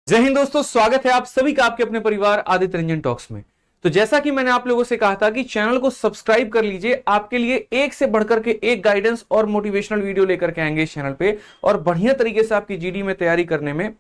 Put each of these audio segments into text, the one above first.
जय हिंद दोस्तों, स्वागत है आप सभी का आपके अपने परिवार आदित्य रंजन टॉक्स में। तो जैसा कि मैंने आप लोगों से कहा था कि चैनल को सब्सक्राइब कर लीजिए, आपके लिए एक से बढ़कर के एक गाइडेंस और मोटिवेशनल वीडियो लेकर के आएंगे इस चैनल पे और बढ़िया तरीके से आपकी जीडी में तैयारी करने में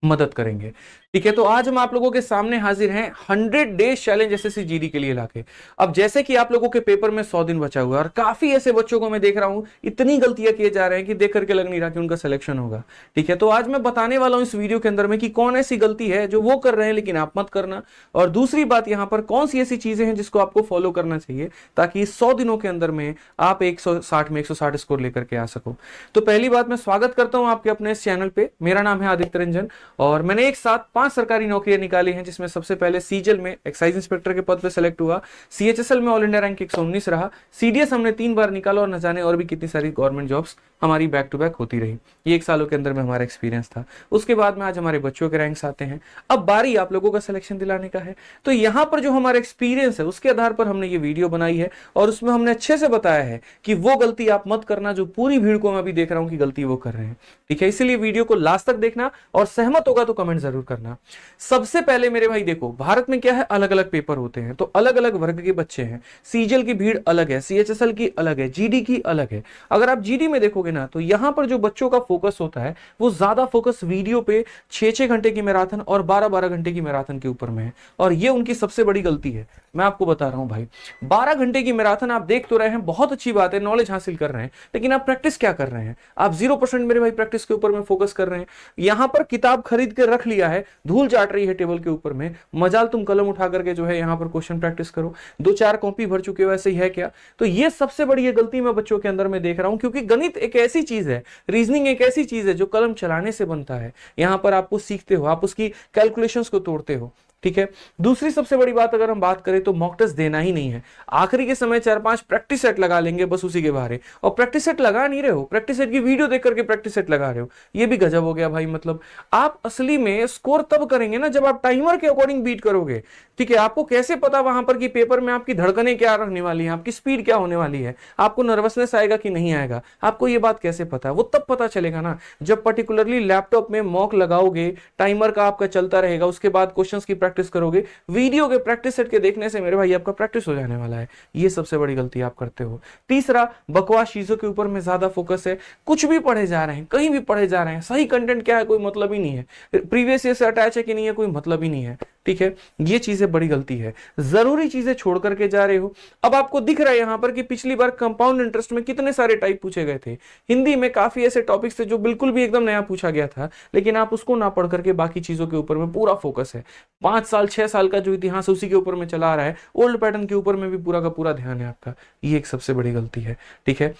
मदद करेंगे। ठीक है, तो आज हम आप लोगों के सामने हाजिर हैं 100 डेज चैलेंज एसएससी जीडी के लिए लाके। अब जैसे कि आप लोगों के पेपर में 100 दिन बचा हुआ है और काफी ऐसे बच्चों को मैं देख रहा हूं इतनी गलतियां किए जा रहे हैं कि देख करके लग नहीं रहा कि उनका सिलेक्शन होगा। ठीक है, तो आज मैं बताने वाला हूं इस वीडियो के अंदर में कि कौन ऐसी गलती है जो वो कर रहे हैं लेकिन आप मत करना, और दूसरी बात यहां पर कौन सी ऐसी चीजें हैं जिसको आपको फॉलो करना चाहिए ताकि 100 दिनों के अंदर में आप 160 में 160 स्कोर लेकर के आ सको। तो पहली बात, मैं स्वागत करता हूं आपके अपने इस चैनल पे। मेरा नाम है आदित्य रंजन और मैंने एक साथ 5 सरकारी नौकरियां निकाली हैं, जिसमें सबसे पहले सीजल में एक्साइज इंस्पेक्टर के पद पे सेलेक्ट हुआ, सीएचएसएल में ऑल इंडिया रैंक 119 रहा, सीडीएस हमने 3 बार निकाला और न जाने और भी कितनी सारी गवर्नमेंट जॉब्स हमारी बैक टू बैक होती रही। ये 1 सालों के अंदर में हमारा एक्सपीरियंस था। उसके बाद में आज हमारे बच्चों के रैंक्स आते हैं। अब बारी आप लोगों का सिलेक्शन दिलाने का है। तो यहां पर जो हमारा एक्सपीरियंस है उसके आधार पर हमने ये वीडियो बनाई है और उसमें हमने अच्छे से बताया है कि वो गलती आप मत करना जो पूरी भीड़ को मैं अभी देख रहा हूं कि गलती वो कर रहे हैं। ठीक है, इसीलिए वीडियो को लास्ट तक देखना और सहमत होगा तो कमेंट जरूर करना। सबसे पहले मेरे भाई देखो, भारत में क्या है, अलग अलग पेपर होते हैं, तो अलग अलग वर्ग के बच्चे हैं। सीजल की भीड़ अलग है, सीएचएसएल की अलग है, जीडी की अलग है। अगर आप जीडी में देखोगे ना तो यहां पर जो बच्चों का फोकस होता है वो ज्यादा फोकस वीडियो पे 6-6 घंटे की मैराथन और 12-12 घंटे की मैराथन के ऊपर में है, और ये उनकी सबसे बड़ी गलती है। मैं आपको बता रहा हूं भाई, 12 घंटे की मैराथन आप देख तो रहे हैं, बहुत अच्छी बात है, नॉलेज हासिल कर रहे हैं, लेकिन आप प्रैक्टिस क्या कर रहे हैं? आप 0% मेरे भाई प्रैक्टिस के ऊपर में फोकस कर रहे हैं। यहां पर किताब खरीद के रख लिया है, धूल चाट रही है टेबल के ऊपर में, मजाल तुम कलम उठा करके जो है यहां पर क्वेश्चन प्रैक्टिस करो। 2-4 कॉपी भर चुके हो, ऐसे ही है क्या? तो ये सबसे बड़ी ये गलती मैं बच्चों के अंदर में देख रहा हूं, क्योंकि गणित एक ऐसी चीज है, रीजनिंग एक ऐसी चीज है जो कलम चलाने से बनता है। यहां पर आप कुछ सीखते हो, आप उसकी कैलकुलेशंस को तोड़ते हो। ठीक है, दूसरी सबसे बड़ी बात अगर हम बात करें तो मॉक टेस्ट देना ही नहीं है। आखिरी के समय 4-5 प्रैक्टिस सेट लगा लेंगे बस उसी के बारे, और प्रैक्टिस सेट लगा नहीं रहे हो, प्रैक्टिस सेट की वीडियो देख करके प्रैक्टिस सेट लगा रहे हो। ये भी गजब हो गया भाई। मतलब आप असली में स्कोर तब करेंगे ना जब आप टाइमर के अकॉर्डिंग बीट करोगे। ठीक है, आपको कैसे पता वहां पर कि पेपर में आपकी धड़कनें क्या रहने वाली है, आपकी स्पीड क्या होने वाली है, आपको नर्वसनेस आएगा कि नहीं आएगा, आपको ये बात कैसे पता है? वो तब पता चलेगा ना जब पर्टिकुलरली लैपटॉप में मॉक लगाओगे, टाइमर का आपका चलता रहेगा, उसके बाद क्वेश्चंस की प्रैक्टिस करोगे। वीडियो के प्रैक्टिस सेट के देखने से मेरे भाई आपका प्रैक्टिस हो जाने वाला है। ये सबसे बड़ी गलती आप करते हो। तीसरा, बकवास चीजों के ऊपर में ज्यादा फोकस है। कुछ भी पढ़े जा रहे हैं, कहीं भी पढ़े जा रहे हैं, सही कंटेंट क्या है कोई मतलब ही नहीं है, प्रीवियस ईयर से अटैच है कि नहीं है कोई मतलब ही नहीं है। ठीक है, ये चीजें बड़ी गलती है, जरूरी चीजें छोड़ करके जा रहे हो। अब आपको दिख रहा है यहां पर कि पिछली बार कंपाउंड इंटरेस्ट में कितने सारे टाइप पूछे गए थे। हिंदी में काफी ऐसे टॉपिक्स थे जो बिल्कुल भी एकदम नया पूछा गया था, लेकिन आप उसको ना पढ़ करके बाकी चीजों के ऊपर में पूरा फोकस है। 5 साल 6 साल का जो इतिहास उसी के ऊपर में चला आ रहा है, ओल्ड पैटर्न के ऊपर में भी पूरा का पूरा ध्यान है आपका। ये एक सबसे बड़ी गलती है। ठीक है,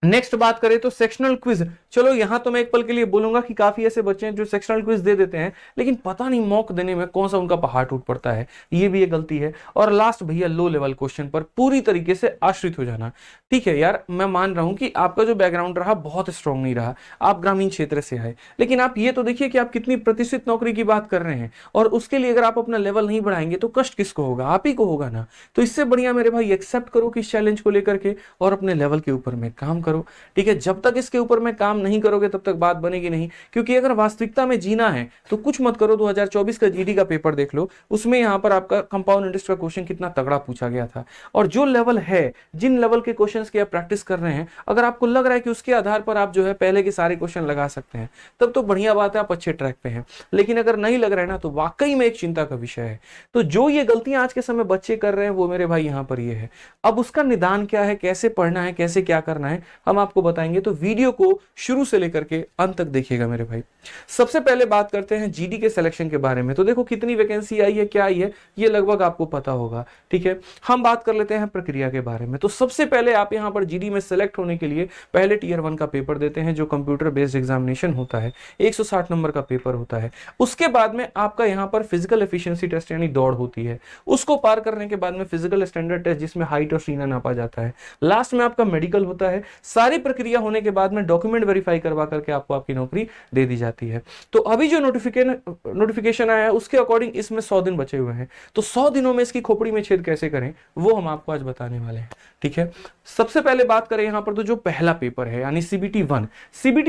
नेक्स्ट बात करें तो सेक्शनल क्विज। चलो यहां तो मैं एक पल के लिए बोलूंगा कि काफी ऐसे बच्चे हैं जो सेक्शनल क्विज दे देते हैं, लेकिन पता नहीं मॉक देने में कौन सा उनका पहाड़ टूट पड़ता है। ये भी एक गलती है। और लास्ट भैया, लो लेवल क्वेश्चन पर पूरी तरीके से आश्रित हो जाना। ठीक है यार, मैं मान रहा हूं कि आपका जो बैकग्राउंड रहा बहुत स्ट्रांग नहीं रहा, आप ग्रामीण क्षेत्र से आए, लेकिन आप ये तो देखिए कि आप कितनी प्रतिष्ठित नौकरी की बात कर रहे हैं, और उसके लिए अगर आप अपना लेवल नहीं बढ़ाएंगे तो कष्ट किसको होगा? आप ही को होगा ना। तो इससे बढ़िया मेरे भाई एक्सेप्ट करो कि इस चैलेंज को लेकर के और अपने लेवल के ऊपर में काम करो। ठीक है, जब तक इसके ऊपर में काम नहीं करोगे तब तक बात बनेगी नहीं, क्योंकि अगर वास्तविकता में जीना है तो कुछ मत करो। 2024 का जीडी का पेपर देख लो, उसमें यहां पर आपका कंपाउंड इंटरेस्ट का क्वेश्चन कितना तगड़ा पूछा गया था। और जो लेवल है, जिन लेवल के क्वेश्चंस की आप प्रैक्टिस कर रहे हैं, अगर आपको लग रहा है कि उसके आधार पर आप जो है पहले के सारे क्वेश्चन लगा सकते हैं, तब तो बढ़िया बात है, आप अच्छे ट्रैक पे हैं। लेकिन अगर नहीं लग रहा है ना तो वाकई में एक चिंता का विषय है। तो जो ये गलतियां आज के समय बच्चे कर रहे हैं वो मेरे भाई यहां पर ये है। अब उसका निदान क्या है, कैसे पढ़ना है, कैसे क्या करना है, हम आपको बताएंगे। तो वीडियो को शुरू से लेकर के अंत तक देखिएगा मेरे भाई। सबसे पहले बात करते हैं जीडी के सिलेक्शन के बारे में। तो देखो कितनी वैकेंसी आई है, क्या आई है, ये लगभग आपको पता होगा। ठीक है, हम बात कर लेते हैं प्रक्रिया के बारे में। तो सबसे पहले आप यहां पर जीडी में सेलेक्ट होने के लिए पहले टियर 1 का पेपर देते हैं, जो कंप्यूटर बेस्ड एग्जामिनेशन होता है, 160 नंबर का पेपर होता है। उसके बाद में आपका यहां पर फिजिकल एफिशिएंसी टेस्ट यानी दौड़ होती है। उसको पार करने के बाद में फिजिकल स्टैंडर्ड टेस्ट, जिसमें हाइट और सीना नापा जाता है। लास्ट में आपका मेडिकल होता है। सारी प्रक्रिया होने के बाद में डॉक्यूमेंट वेरीफाई करवा करके आपको आपकी नौकरी दे दी जाती है। तो अभी जो नोटिफिकेशन आया है उसके अकॉर्डिंग इसमें 100 दिन बचे हुए हैं, तो 100 दिनों में इसकी खोपड़ी में छेद कैसे करें वो हम आपको आज बताने वाले हैं। ठीक है, सबसे पहले बात करें यहां पर तो जो पहला पेपर है यानी CBT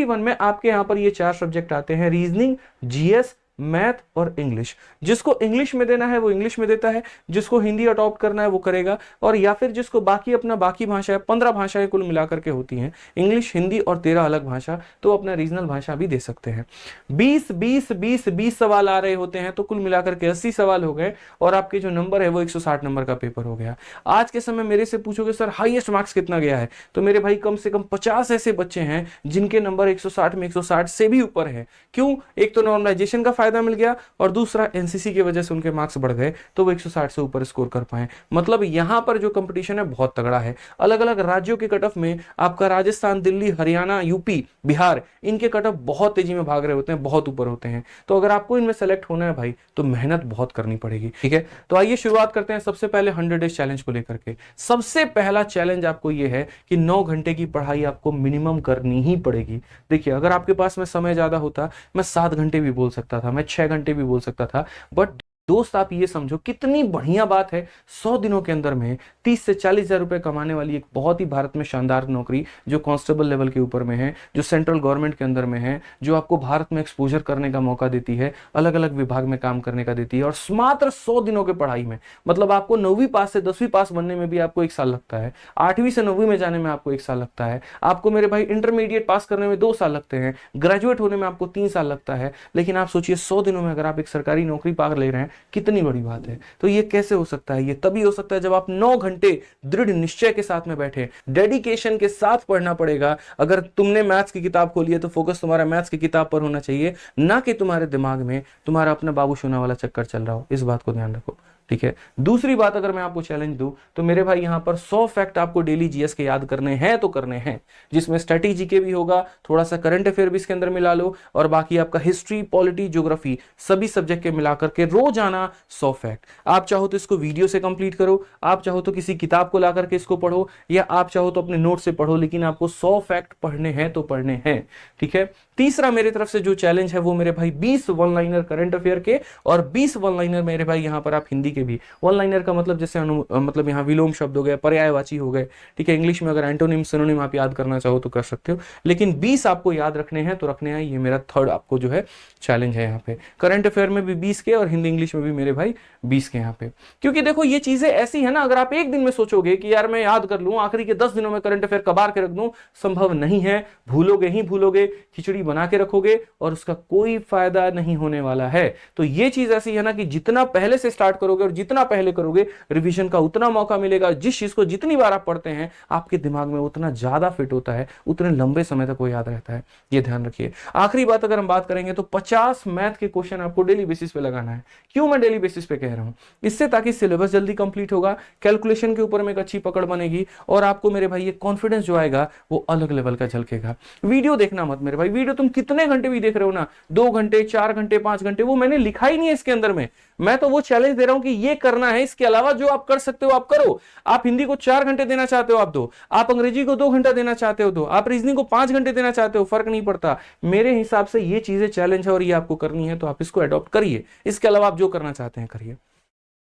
1 में आपके यहां पर ये 4 सब्जेक्ट आते हैं, रीजनिंग, GS, मैथ और इंग्लिश। जिसको इंग्लिश में देना है वो इंग्लिश में देता है, जिसको हिंदी अडॉप्ट करना है वो करेगा, और या फिर जिसको बाकी भाषा है, 15 भाषाएं कुल मिलाकर के होती हैं, इंग्लिश, हिंदी और 13 अलग भाषा, तो अपना रीजनल भाषा भी दे सकते हैं। 20 सवाल आ रहे होते हैं, तो कुल मिलाकर के 80 सवाल हो गए, और आपके जो नंबर है वो 160 नंबर का पेपर हो गया। आज के समय मेरे से पूछोगे सर हाईएस्ट मार्क्स कितना गया है, तो मेरे भाई कम से कम 50 ऐसे बच्चे हैं जिनके नंबर 160 में 160 से भी ऊपर है। क्यों? एक तो नॉर्मलाइजेशन का फायदा मिल गया, और दूसरा एनसीसी की वजह से उनके मार्क्स बढ़ गए, तो वो 160 से ऊपर स्कोर कर पाए। मतलब यहां पर जो कंपटीशन है बहुत तगड़ा है। अलग अलग राज्यों के कट ऑफ में आपका राजस्थान, दिल्ली, हरियाणा, यूपी, बिहार, इनके कट ऑफ बहुत तेजी में भाग रहे होते हैं, बहुत ऊपर होते हैं। तो अगर आपको इनमें सेलेक्ट होना है भाई तो मेहनत बहुत करनी पड़ेगी। ठीक है, तो आइए शुरुआत करते हैं सबसे पहले 100 डेज चैलेंज को लेकर के। सबसे पहला चैलेंज आपको यह है कि 9 घंटे की पढ़ाई आपको मिनिमम करनी ही पड़ेगी। देखिए, अगर आपके पास में समय ज्यादा होता, मैं 7 घंटे भी बोल सकता था, मैं 6 घंटे भी बोल सकता था, बट दोस्त आप ये समझो कितनी बढ़िया बात है, 100 दिनों के अंदर में 30 से 40 हजार रुपए कमाने वाली एक बहुत ही भारत में शानदार नौकरी, जो कांस्टेबल लेवल के ऊपर में है, जो सेंट्रल गवर्नमेंट के अंदर में है, जो आपको भारत में एक्सपोजर करने का मौका देती है, अलग अलग विभाग में काम करने का देती है, और मात्र 100 दिनों के पढ़ाई में, मतलब आपको 9वीं पास से 10वीं पास बनने में भी आपको 1 साल लगता है, 8वीं से 9वीं में जाने में आपको 1 साल लगता है, आपको मेरे भाई इंटरमीडिएट पास करने में 2 साल लगते हैं, ग्रेजुएट होने में आपको 3 साल लगता है। लेकिन आप सोचिए 100 दिनों में अगर आप एक सरकारी नौकरी पा ले रहे हैं, कितनी बड़ी बात है। तो ये कैसे हो सकता है? ये तभी हो सकता है जब आप 9 घंटे दृढ़ निश्चय के साथ में बैठे, डेडिकेशन के साथ पढ़ना पड़ेगा। अगर तुमने मैथ्स की किताब खोली है तो फोकस तुम्हारा मैथ्स की किताब पर होना चाहिए, ना कि तुम्हारे दिमाग में तुम्हारा अपना बाबू सोना वाला चक्कर चल रहा हो। इस बात को ध्यान रखो। ठीक है, दूसरी बात अगर मैं आपको चैलेंज दूं तो मेरे भाई यहां पर 100 फैक्ट आपको डेली जीएस के याद करने हैं तो करने हैं, जिसमें स्ट्रेटेजी के भी होगा, थोड़ा सा करंट अफेयर भी इसके अंदर मिला लो, और बाकी आपका हिस्ट्री, पॉलिटी, ज्योग्राफी सभी सब्जेक्ट के मिलाकर के रोजाना 100 फैक्ट। आप चाहो तो इसको वीडियो से कंप्लीट करो, आप चाहो तो किसी किताब को ला करके इसको पढ़ो, या आप चाहो तो अपने नोट से पढ़ो, लेकिन आपको 100 फैक्ट पढ़ने हैं तो पढ़ने हैं। ठीक है, तीसरा मेरी तरफ से जो चैलेंज है वो मेरे भाई 20 वन लाइनर करंट अफेयर के, और 20 वन लाइनर मेरे भाई यहां पर आप हिंदी के भी। वन लाइनर का मतलब जैसे मतलब यहाँ विलोम शब्द हो गए, पर्यायवाची हो गए। ठीक है, इंग्लिश में अगर एंटोनिम, सिनोनिम आप याद करना चाहो तो कर सकते हो, लेकिन 20 आपको याद रखने हैं तो रखने हैं। ये मेरा थर्ड आपको जो है चैलेंज है यहाँ पे। करंट अफेयर में भी 20 के, और हिंदी इंग्लिश में भी मेरे भाई 20 के यहाँ पे। क्योंकि देखो ये चीजें ऐसी है ना, अगर आप एक दिन में सोचोगे कि यार मैं याद कर लूं, आखिरी के 10 दिनों में करंट अफेयर कबार के रख दूं, संभव नहीं है। भूलोगे ही भूलोगे, खिचड़ी बना के रखोगे, और उसका कोई फायदा नहीं होने वाला है। तो ये चीज ऐसी है ना कि जितना पहले से स्टार्ट करोगे और जितना पहले करोगे, रिवीजन का उतना मौका मिलेगा। जिस चीज को जितनी बार आप पढ़ते हैं आपके दिमाग में उतना ज्यादा फिट होता है, उतने लंबे समय तक वो याद रहता है। ये ध्यान रखिए। आखिरी बात अगर हम बात करेंगे तो 50 मैथ के क्वेश्चन आपको डेली बेसिस पे लगाना है। क्यों मैं डेली बेसिस पे कह रहा हूं? इससे ताकि सिलेबस जल्दी कंप्लीट होगा, कैलकुलेशन के ऊपर में एक अच्छी पकड़ बनेगी, और आपको मेरे भाई ये कॉन्फिडेंस जो आएगा वो अलग लेवल का झलकेगा। वीडियो देखना मत मेरे भाई, वीडियो तुम कितने घंटे भी देख रहे हो ना, 2 घंटे, 4 घंटे, 5 घंटे, वो मैंने लिखा ही नहीं है इसके अंदर में। मैं तो वो चैलेंज दे रहा हूं कि ये करना है, इसके अलावा जो आप कर सकते हो आप करो। आप हिंदी को 4 घंटे देना चाहते हो आप दो, आप अंग्रेजी को 2 घंटा देना चाहते हो दो, आप रीजनिंग को 5 घंटे देना चाहते हो, फर्क नहीं पड़ता। मेरे हिसाब से ये चीजें चैलेंज है और ये आपको करनी है, तो आप इसको अडॉप्ट करिए। इसके अलावा आप जो करना चाहते हैं करिए।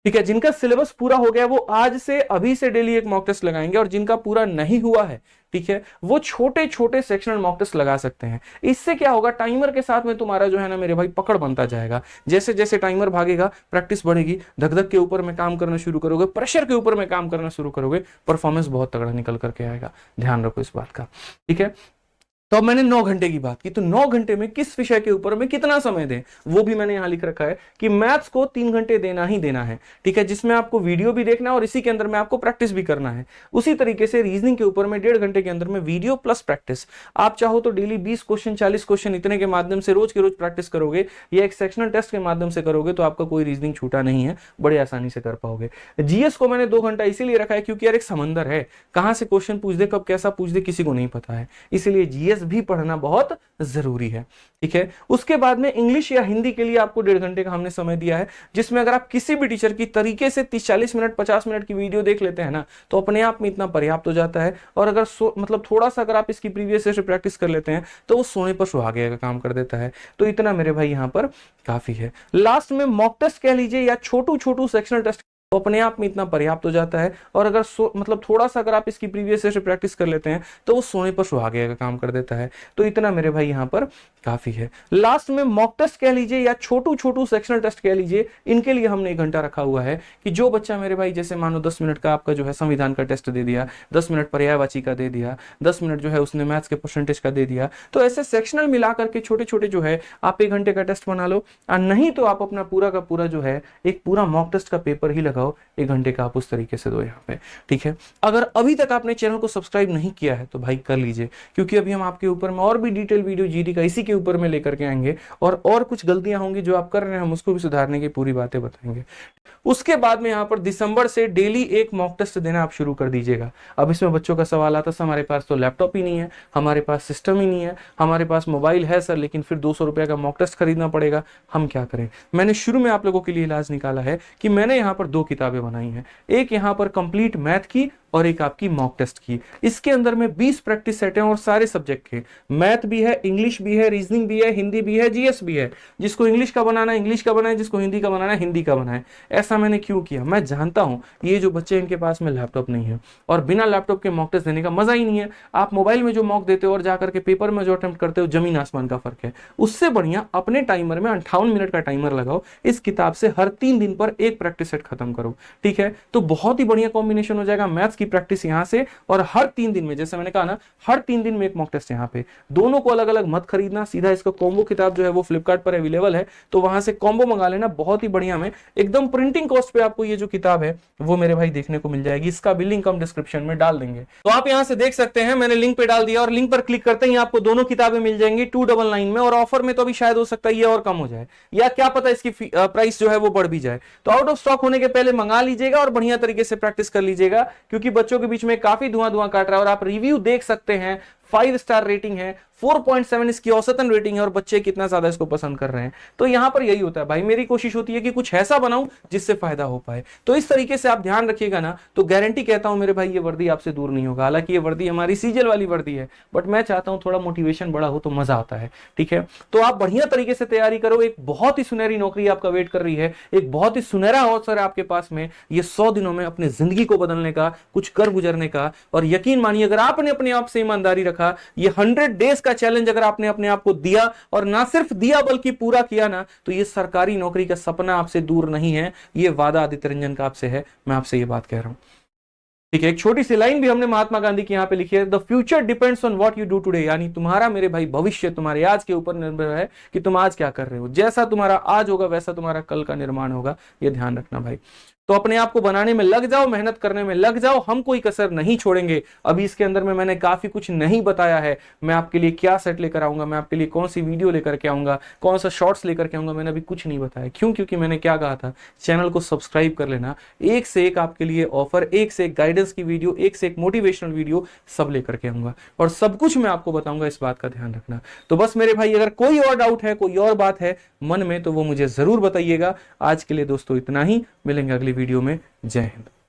ठीक है, जिनका सिलेबस पूरा हो गया वो आज से, अभी से डेली एक मॉक टेस्ट लगाएंगे, और जिनका पूरा नहीं हुआ है, ठीक है, वो छोटे छोटे सेक्शनल मॉक टेस्ट लगा सकते हैं। इससे क्या होगा, टाइमर के साथ में तुम्हारा जो है ना मेरे भाई पकड़ बनता जाएगा। जैसे जैसे टाइमर भागेगा, प्रैक्टिस बढ़ेगी, धक धक के ऊपर में काम करना शुरू करोगे, प्रेशर के ऊपर में काम करना शुरू करोगे, परफॉर्मेंस बहुत तगड़ा निकल करके आएगा। ध्यान रखो इस बात का। ठीक है, तो अब मैंने 9 घंटे की बात की, तो 9 घंटे में किस विषय के ऊपर में कितना समय दें वो भी मैंने यहां लिख रखा है कि मैथ्स को 3 घंटे देना ही देना है। ठीक है, जिसमें आपको वीडियो भी देखना है और इसी के अंदर में आपको प्रैक्टिस भी करना है। उसी तरीके से रीजनिंग के ऊपर में 1.5 घंटे के अंदर में वीडियो प्लस प्रैक्टिस। आप चाहो तो डेली 20 क्वेश्चन, 40 क्वेश्चन इतने के माध्यम से रोज के रोज प्रैक्टिस करोगे, या एक सेक्शनल टेस्ट के माध्यम से करोगे, तो आपका कोई रीजनिंग छूटा नहीं है, बड़े आसानी से कर पाओगे। जीएस को मैंने 2 घंटा इसीलिए रखा है क्योंकि यार एक समंदर है, कहां से क्वेश्चन पूछ दे, कब कैसा पूछ दे, किसी को नहीं पता है। इसीलिए जीएस भी पढ़ना बहुत जरूरी है। ठीक है, उसके बाद में इंग्लिश या हिंदी के लिए आपको 1.5 घंटे का हमने समय दिया है, जिसमें अगर आप किसी भी टीचर की तरीके से 30-40 मिनट 50 मिनट की वीडियो देख लेते हैं ना, तो अपने आप में इतना पर्याप्त हो जाता है। और अगर मतलब थोड़ा सा अगर आप इसकी प्रीवियस से प्रैक्टिस कर लेते हैं तो वो सोने पर सुहागे का काम कर देता है। तो इतना मेरे भाई यहाँ पर काफी है। लास्ट में मॉक टेस्ट कह लीजिए या छोटू छोटू सेक्शनल टेस्ट, तो अपने आप में इतना पर्याप्त हो जाता है। और अगर मतलब थोड़ा सा अगर आप इसकी प्रीवियस से प्रैक्टिस कर लेते हैं तो वो सोने पर सुहागे का काम कर देता है। तो इतना मेरे भाई यहाँ पर काफी है। लास्ट में मॉक टेस्ट कह लीजिए या छोटू छोटू सेक्शनल टेस्ट कह लीजिए, इनके लिए हमने 1 घंटा रखा हुआ है कि जो बच्चा मेरे भाई जैसे मानो 10 मिनट का आपका जो है संविधान का टेस्ट दे दिया, 10 मिनट पर्यायवाची का दे दिया, 10 मिनट जो है उसने मैथ्स के परसेंटेज का दे दिया, तो ऐसे सेक्शनल मिलाकर के छोटे छोटे जो है आप 1 घंटे का टेस्ट बना लो। और नहीं तो आप अपना पूरा का पूरा जो है एक पूरा मॉक टेस्ट का पेपर ही लगाओ, 1 घंटे का आप उस तरीके से दो यहाँ पे। ठीक है, अगर अभी तक आपने चैनल को सब्सक्राइब नहीं किया है तो भाई कर लीजिए, क्योंकि अभी हम आपके ऊपर में और भी डिटेल वीडियो जीडी का इसी के ऊपर में लेकर के आएंगे, और कुछ गलतियां होंगी जो आप कर रहे हैं हम उसको भी सुधारने की पूरी बातें बताएंगे। उसके बाद में यहाँ पर दिसंबर से डेली एक मॉक टेस्ट देना आप शुरू कर दीजिएगा। अब इसमें बच्चों का सवाल आता है, हमारे पास तो लैपटॉप ही नहीं है, हमारे पास सिस्टम ही नहीं है, हमारे पास मोबाइल है सर लेकिन फिर 200 रुपए का मॉक टेस्ट खरीदना पड़ेगा, हम क्या करें। मैंने शुरू में आप लोगों के लिए इलाज निकाला है कि मैंने यहाँ पर 2 किताबें बनाई हैं, एक यहाँ पर कंप्लीट मैथ की और एक आपकी मॉक टेस्ट की। इसके अंदर में 20 प्रैक्टिस सेट हैं और सारे सब्जेक्ट के, मैथ भी है, इंग्लिश भी है, रीजनिंग भी है, हिंदी भी है, जीएस भी है। जिसको इंग्लिश का बनाना है इंग्लिश का बनाए, जिसको हिंदी का बनाना है हिंदी का बनाए। ऐसा मैंने क्यों किया, मैं जानता हूं ये जो बच्चे इनके पास में लैपटॉप नहीं है और बिना लैपटॉप के मॉक टेस्ट देने का मजा ही नहीं है। आप मोबाइल में जो मॉक देते हो और जाकर के पेपर में जो अटेम्प्ट करते हो, जमीन आसमान का फर्क है। उससे बढ़िया अपने टाइमर में 58 मिनट का टाइमर लगाओ, इस किताब से हर 3 दिन पर एक प्रैक्टिस सेट खत्म करो। ठीक है, तो बहुत ही बढ़िया कॉम्बिनेशन हो जाएगा, मैथ्स की प्रैक्टिस यहां से और हर 3 दिन में, जैसे मैंने कहा ना, हर 3 दिन में एक मॉक टेस्ट यहाँ पे। दोनों को अलग अलग मत खरीदना, सीधा इसका कॉम्बो किताब जो है वो फ्लिपकार्ट पर अवेलेबल है, तो वहां से कॉम्बो मंगा लेना, बहुत ही बढ़िया में एकदम प्रिंटिंग कॉस्ट पे आपको ये जो किताब है वो मेरे भाई देखने को मिल जाएगी। इसका भी लिंक हम डिस्क्रिप्शन में डाल देंगे, तो आप यहां से देख सकते हैं, मैंने लिंक पे डाल दिया और लिंक पर क्लिक करते ही आपको दोनों किताबें मिल जाएंगी 299 में। और ऑफर में तो अभी शायद हो सकता है ये और कम हो जाए, या क्या पता इसकी प्राइस जो है वो बढ़ भी जाए। तो आउट ऑफ स्टॉक होने के पहले मंगा लीजिएगा और बढ़िया तरीके से प्रैक्टिस कर लीजिएगा, क्योंकि बच्चों के बीच में काफी धुआं काट रहा है। और आप रिव्यू देख सकते हैं, 5 स्टार रेटिंग है, 4.7 इसकी औसतन रेटिंग है और बच्चे कितना ज्यादा इसको पसंद कर रहे हैं। तो यहां पर यही होता है भाई, मेरी कोशिश होती है कि कुछ ऐसा बनाऊं जिससे फायदा हो पाए। तो इस तरीके से आप ध्यान रखिएगा ना, तो गारंटी कहता हूं मेरे भाई ये वर्दी आपसे दूर नहीं होगा। हालांकि ये वर्दी हमारी सीजल वाली वर्दी है, बट मैं चाहता हूं थोड़ा मोटिवेशन बड़ा हो तो मजा आता है। ठीक है, तो आप बढ़िया तरीके से तैयारी करो, एक बहुत ही सुनहरी नौकरी आपका वेट कर रही है, एक बहुत ही सुनहरा अवसर है आपके पास में, ये 100 दिनों में अपने जिंदगी को बदलने का, कुछ कर गुजरने का। और यकीन मानिए अगर आपने अपने आप से ईमानदारी रखा, ये 100 डेज का चैलेंज अगर आपने अपने आप को दिया, और ना सिर्फ दिया बल्कि पूरा किया ना, तो ये सरकारी नौकरी का सपना आपसे दूर नहीं है, ये वादा आदित्य रंजन का आपसे है, मैं आपसे ये बात कह रहा हूं। ठीक है, एक छोटी सी लाइन भी हमने महात्मा गांधी की यहां पे लिखी है, the future depends on what you do today, यानी तुम्हारा मेरे भाई भविष्य तुम्हारे आज के ऊपर निर्भर है कि तुम आज क्या कर रहे हो। जैसा तुम्हारा आज होगा वैसा तुम्हारा कल का निर्माण होगा, ये ध्यान रखना भाई। तो अपने आप को बनाने में लग जाओ, मेहनत करने में लग जाओ, हम कोई कसर नहीं छोड़ेंगे। अभी इसके अंदर में मैंने काफी कुछ नहीं बताया है, मैं आपके लिए क्या सेट लेकर आऊंगा, मैं आपके लिए कौन सी वीडियो लेकर के आऊंगा, कौन सा शॉर्ट्स लेकर के आऊंगा, मैंने अभी कुछ नहीं बताया। क्यों? क्योंकि मैंने क्या कहा था, चैनल को सब्सक्राइब कर लेना, एक से एक आपके लिए ऑफर, एक से एक गाइडेंस की वीडियो, एक से एक मोटिवेशनल वीडियो सब लेकर के आऊंगा और सब कुछ मैं आपको बताऊंगा, इस बात का ध्यान रखना। तो बस मेरे भाई अगर कोई और डाउट है, कोई और बात है मन में, तो वो मुझे जरूर बताइएगा। आज के लिए दोस्तों इतना ही, मिलेंगे अगली वीडियो में। जय हिंद।